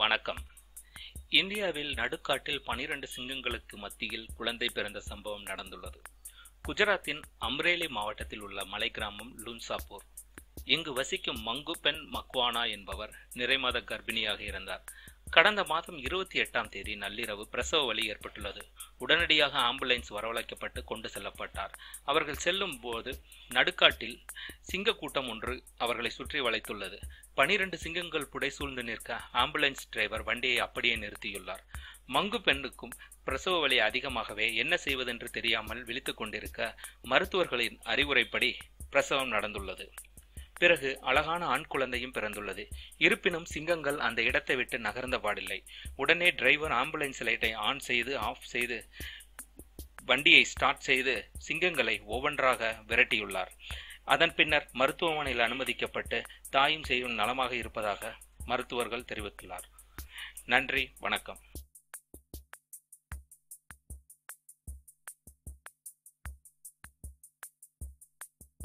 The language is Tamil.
வணக்கம். இந்தியாவில் நடுக்காட்டில் 12 சிங்கங்களுக்கு மத்தியில் குழந்தை பிறந்த சம்பவம் நடந்துள்ளது. குஜராத்தின் அம்ரேலி மாவட்டத்தில் உள்ள மலை கிராமம் லுன்சாபூர். இங்கு வசிக்கும் மங்குபென் மக்வானா என்பவர் நிறைமாத கர்ப்பிணியாக இருந்தார். கடந்த மாதம் 28ஆம் தேதி நள்ளிரவு பிரசவ வலி ஏற்பட்டுள்ளது. உடனடியாக ஆம்புலன்ஸ் வரவழைக்கப்பட்டு கொண்டு செல்லப்பட்டார். அவர்கள் செல்லும் போது நடுக்காட்டில் சிங்க கூட்டம் ஒன்று அவர்களை சுற்றி வளைத்துள்ளது. 12 சிங்கங்கள் புடைசூழ்ந்து நிற்க ஆம்புலன்ஸ் டிரைவர் வண்டியை அப்படியே நிறுத்தியுள்ளார். மங்கு பெண்ணுக்கும் பிரசவ வலி அதிகமாகவே என்ன செய்வதென்று தெரியாமல் விழித்துக் கொண்டிருக்க மருத்துவர்களின் அறிவுரைப்படி பிரசவம் நடந்துள்ளது. பிறகு அழகான ஆண் குழந்தையும் பிறந்துள்ளது. இருப்பினும் சிங்கங்கள் அந்த இடத்தை விட்டு நகர்ந்த பாடில்லை. உடனே டிரைவர் ஆம்புலன்ஸ் லைட்டை ஆன் செய்து ஆஃப் செய்து வண்டியை ஸ்டார்ட் செய்து சிங்கங்களை ஒவ்வொன்றாக விரட்டியுள்ளார். அதன் பின்னர் மருத்துவமனையில் அனுமதிக்கப்பட்டு தாயும் சேயும் நலமாக இருப்பதாக மருத்துவர்கள் தெரிவித்துள்ளார். நன்றி, வணக்கம்.